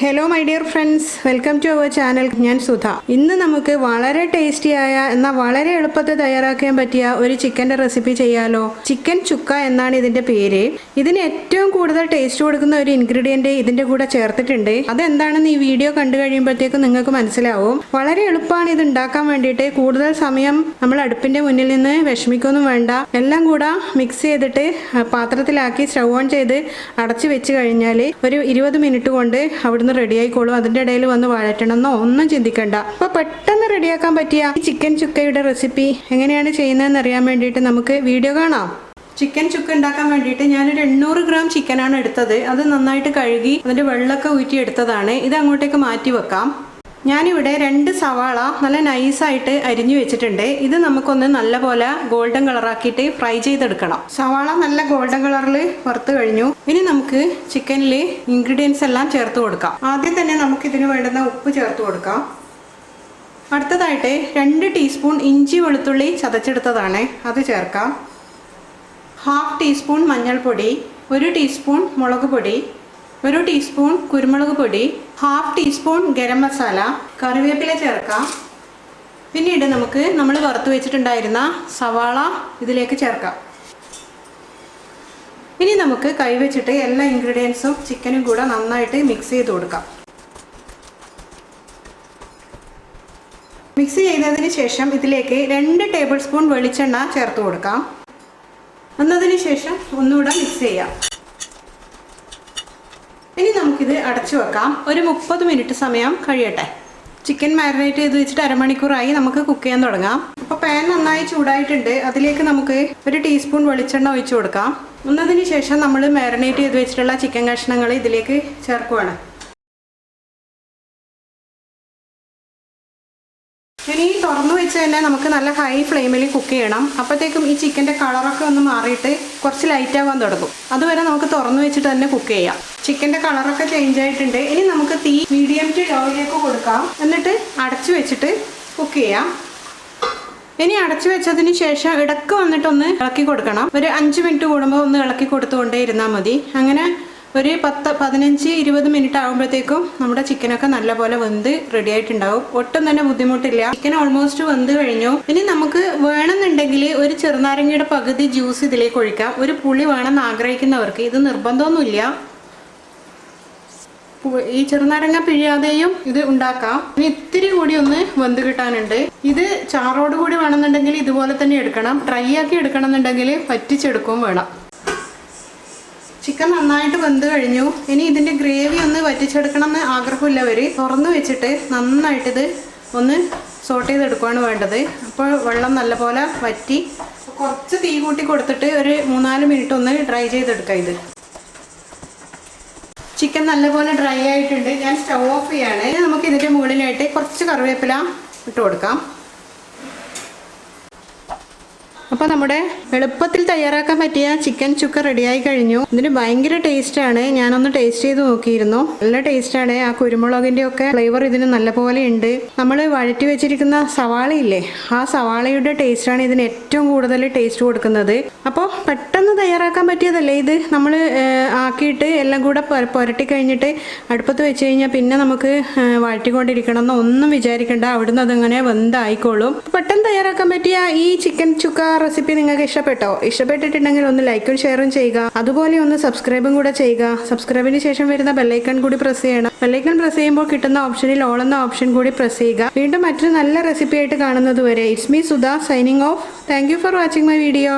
Hello my dear friends, welcome to our channel. ഞാൻ സുധ. ഇന്ന് നമുക്ക് വളരെ ടേസ്റ്റിയായ എന്നാൽ വളരെ എളുപ്പത്തിൽ തയ്യാറാക്കാൻ പറ്റിയ ഒരു ചിക്കൻ്റെ റെസിപ്പി ചെയ്യാലോ. ചിക്കൻ ചുക്ക എന്നാണ് ഇതിൻ്റെ പേര്. ഇതിന് ഏറ്റവും കൂടുതൽ ടേസ്റ്റ് കൊടുക്കുന്ന ഒരു ഇൻഗ്രീഡിയൻറ്റ് ഇതിൻ്റെ കൂടെ ചേർത്തിട്ടുണ്ട്. അതെന്താണെന്ന് ഈ വീഡിയോ കണ്ടു കഴിയുമ്പോഴത്തേക്കും നിങ്ങൾക്ക് മനസ്സിലാവും. വളരെ എളുപ്പമാണ് ഇത് ഉണ്ടാക്കാൻ വേണ്ടിയിട്ട്. കൂടുതൽ സമയം നമ്മൾ അടുപ്പിൻ്റെ മുന്നിൽ നിന്ന് വിഷമിക്കൊന്നും വേണ്ട. എല്ലാം കൂടെ മിക്സ് ചെയ്തിട്ട് പാത്രത്തിലാക്കി സ്റ്റൗ ഓൺ ചെയ്ത് അടച്ചു വെച്ച് കഴിഞ്ഞാൽ ഒരു 20 മിനിറ്റ് കൊണ്ട് അവിടുന്ന് റെഡി ആയിക്കോളും. അതിൻ്റെ ഇടയിൽ വന്ന് വഴറ്റണമെന്നോ ഒന്നും ചിന്തിക്കണ്ട. അപ്പോൾ പെട്ടെന്ന് റെഡിയാക്കാൻ പറ്റിയ ഈ ചിക്കൻ ചുക്കയുടെ റെസിപ്പി എങ്ങനെയാണ് ചെയ്യുന്നതെന്ന് അറിയാൻ വേണ്ടിയിട്ട് നമുക്ക് വീഡിയോ കാണാം. ചിക്കൻ ചുക്ക ഉണ്ടാക്കാൻ വേണ്ടിയിട്ട് ഞാനൊരു 800 ഗ്രാം ചിക്കനാണ് എടുത്തത്. അത് നന്നായിട്ട് കഴുകി അതിൻ്റെ വെള്ളമൊക്കെ ഊറ്റിയെടുത്തതാണ്. ഇത് അങ്ങോട്ടേക്ക് മാറ്റി വെക്കാം. ഞാനിവിടെ 2 സവാള നല്ല നൈസായിട്ട് അരിഞ്ഞു വെച്ചിട്ടുണ്ട്. ഇത് നമുക്കൊന്ന് നല്ലപോലെ ഗോൾഡൻ കളറാക്കിയിട്ട് ഫ്രൈ ചെയ്തെടുക്കണം. സവാള നല്ല ഗോൾഡൻ കളറിൽ വറുത്ത് കഴിഞ്ഞു. ഇനി നമുക്ക് ചിക്കനിൽ ഇൻഗ്രീഡിയൻസ് എല്ലാം ചേർത്ത് കൊടുക്കാം. ആദ്യം തന്നെ നമുക്ക് ഇതിന് വേണ്ടുന്ന ഉപ്പ് ചേർത്ത് കൊടുക്കാം. അടുത്തതായിട്ട് 2 ടീസ്പൂൺ ഇഞ്ചി വെളുത്തുള്ളി ചതച്ചെടുത്തതാണ്, അത് ചേർക്കാം. 1/2 ടീസ്പൂൺ മഞ്ഞൾപ്പൊടി, 1 ടീസ്പൂൺ മുളക് പൊടി, 1 ടീസ്പൂൺ കുരുമുളക് പൊടി, 1/2 ടീസ്പൂൺ ഗരം മസാല, കറിവേപ്പില ചേർക്കാം. പിന്നീട് നമുക്ക് നമ്മൾ വറുത്ത് വെച്ചിട്ടുണ്ടായിരുന്ന സവാള ഇതിലേക്ക് ചേർക്കാം. ഇനി നമുക്ക് കൈവച്ചിട്ട് എല്ലാ ഇൻഗ്രീഡിയൻസും ചിക്കനും കൂടെ നന്നായിട്ട് മിക്സ് ചെയ്ത് കൊടുക്കാം. മിക്സ് ചെയ്തതിന് ശേഷം ഇതിലേക്ക് 2 ടേബിൾ സ്പൂൺ വെളിച്ചെണ്ണ ചേർത്ത് കൊടുക്കാം. എന്നതിന് ശേഷം ഒന്നുകൂടെ മിക്സ് ചെയ്യാം. ഇനി നമുക്കിത് അടച്ചു വെക്കാം. ഒരു 30 മിനിറ്റ് സമയം കഴിയട്ടെ. ചിക്കൻ മാരിനേറ്റ് ചെയ്ത് വെച്ചിട്ട് അരമണിക്കൂറായി. നമുക്ക് കുക്ക് ചെയ്യാൻ തുടങ്ങാം. അപ്പോൾ പാൻ നന്നായി ചൂടായിട്ടുണ്ട്. അതിലേക്ക് നമുക്ക് 1 ടീസ്പൂൺ വെളിച്ചെണ്ണ ഒഴിച്ചു കൊടുക്കാം. എന്നതിന് ശേഷം നമ്മൾ മാരിനേറ്റ് ചെയ്ത് വെച്ചിട്ടുള്ള ചിക്കൻ കഷ്ണങ്ങൾ ഇതിലേക്ക് ചേർക്കുവാണ്. ഇനി തുറന്നു വെച്ച് തന്നെ നമുക്ക് നല്ല ഹൈ ഫ്ലെയിമിൽ കുക്ക് ചെയ്യണം. അപ്പോഴത്തേക്കും ഈ ചിക്കൻ്റെ കളറൊക്കെ ഒന്ന് മാറിയിട്ട് കുറച്ച് ലൈറ്റ് ആവാൻ തുടങ്ങും. അതുവരെ നമുക്ക് തുറന്നു വെച്ചിട്ട് തന്നെ കുക്ക് ചെയ്യാം. ചിക്കൻ്റെ കളറൊക്കെ ചേഞ്ച് ആയിട്ടുണ്ട്. ഇനി നമുക്ക് തീ മീഡിയം ടു ലോയിലേക്ക് കൊടുക്കാം. എന്നിട്ട് അടച്ചു വെച്ചിട്ട് കുക്ക് ചെയ്യാം. ഇനി അടച്ചു വെച്ചതിന് ശേഷം ഇടയ്ക്ക് വന്നിട്ടൊന്ന് ഇളക്കി കൊടുക്കണം. ഒരു 5 മിനിറ്റ് കൂടുമ്പോൾ ഒന്ന് ഇളക്കി കൊടുത്തുകൊണ്ടേ ഇരുന്നാൽ മതി. അങ്ങനെ ഒരു 15-20 മിനിറ്റ് ആകുമ്പോഴത്തേക്കും നമ്മുടെ ചിക്കനൊക്കെ നല്ലപോലെ വെന്ത് റെഡി ആയിട്ടുണ്ടാവും. ഒട്ടും തന്നെ ബുദ്ധിമുട്ടില്ല. ചിക്കൻ ഓൾമോസ്റ്റ് വെന്ത് കഴിഞ്ഞു. ഇനി നമുക്ക് വേണമെന്നുണ്ടെങ്കിൽ ഒരു ചെറുനാരങ്ങയുടെ പകുതി ജ്യൂസ് ഇതിലേക്ക് ഒഴിക്കാം. ഒരു പുളി വേണമെന്ന് ആഗ്രഹിക്കുന്നവർക്ക്, ഇത് നിർബന്ധമൊന്നുമില്ല. ഈ ചെറുനാരങ്ങ പിഴിയാതെയും ഇത് ഉണ്ടാക്കാം. ഇനി ഇത്തിരി കൂടി ഒന്ന് വെന്ത് കിട്ടാനുണ്ട്. ഇത് ചാറോട് കൂടി വേണമെന്നുണ്ടെങ്കിൽ ഇതുപോലെ തന്നെ എടുക്കണം. ഡ്രൈ ആക്കി എടുക്കണം എന്നുണ്ടെങ്കിൽ വറ്റിച്ചെടുക്കുകയും വേണം. ചിക്കൻ നന്നായിട്ട് വെന്ത് കഴിഞ്ഞു. ഇനി ഇതിൻ്റെ ഗ്രേവി ഒന്ന് വറ്റിച്ചെടുക്കണം എന്ന് ആഗ്രഹമില്ലവർ തുറന്ന് വെച്ചിട്ട് നന്നായിട്ടിത് ഒന്ന് സോട്ട് ചെയ്തെടുക്കുകയാണ് വേണ്ടത്. അപ്പോൾ വെള്ളം നല്ലപോലെ വറ്റി കുറച്ച് തീ കൂട്ടി കൊടുത്തിട്ട് ഒരു 3-4 മിനിറ്റ് ഒന്ന് ഡ്രൈ ചെയ്തെടുക്കാം. ഇത് ചിക്കൻ നല്ലപോലെ ഡ്രൈ ആയിട്ടുണ്ട്. ഞാൻ സ്റ്റൗ ഓഫ് ചെയ്യാണ്. നമുക്ക് ഇതിൻ്റെ മുകളിലായിട്ട് കുറച്ച് കറിവേപ്പില ഇട്ട് കൊടുക്കാം. അപ്പോൾ നമ്മുടെ എളുപ്പത്തിൽ തയ്യാറാക്കാൻ പറ്റിയ ചിക്കൻ ചുക്ക റെഡിയായി കഴിഞ്ഞു. ഇതിന് ഭയങ്കര ടേസ്റ്റാണ്. ഞാനൊന്ന് ടേസ്റ്റ് ചെയ്ത് നോക്കിയിരുന്നു. നല്ല ടേസ്റ്റാണ്. ആ കുരുമുളകിൻ്റെ ഒക്കെ ഫ്ലേവർ ഇതിന് നല്ലപോലെ ഉണ്ട്. നമ്മൾ വഴറ്റി വെച്ചിരിക്കുന്ന സവാളയില്ലേ, ആ സവാളയുടെ ടേസ്റ്റാണ് ഇതിന് ഏറ്റവും കൂടുതൽ ടേസ്റ്റ് കൊടുക്കുന്നത്. അപ്പോൾ പെട്ടെന്ന് തയ്യാറാക്കാൻ പറ്റിയതല്ലേ ഇത്. നമ്മൾ ആക്കിയിട്ട് എല്ലാം കൂടെ പുരട്ടി കഴിഞ്ഞിട്ട് അടുപ്പത്ത് വെച്ച് കഴിഞ്ഞാൽ പിന്നെ നമുക്ക് വഴറ്റിക്കൊണ്ടിരിക്കണം എന്നൊന്നും വിചാരിക്കേണ്ട. അവിടുന്ന് അതങ്ങനെ വെന്തായിക്കോളും. പെട്ടെന്ന് തയ്യാറാക്കാൻ പറ്റിയ ഈ ചിക്കൻ ചുക്ക റെസിപ്പി നിങ്ങൾക്ക് ഇഷ്ടപ്പെട്ടോ? ഇഷ്ടപ്പെട്ടിട്ടുണ്ടെങ്കിൽ ഒന്ന് ലൈക്കും ഷെയറും ചെയ്യുക. അതുപോലെ ഒന്ന് സബ്സ്ക്രൈബും കൂടെ ചെയ്യുക. സബ്സ്ക്രൈബിന് ശേഷം വരുന്ന ബെല്ലൈക്കൺ കൂടി പ്രസ് ചെയ്യണം. ബെല്ലൈക്കൺ പ്രസ് ചെയ്യുമ്പോൾ കിട്ടുന്ന ഓപ്ഷനിൽ ഓൾ എന്ന ഓപ്ഷൻ കൂടി പ്രസ് ചെയ്യുക. വീണ്ടും മറ്റൊരു നല്ല റെസിപ്പി ആയിട്ട് കാണുന്നത് വരെ it's me Sudha signing off. Thank you for watching my video.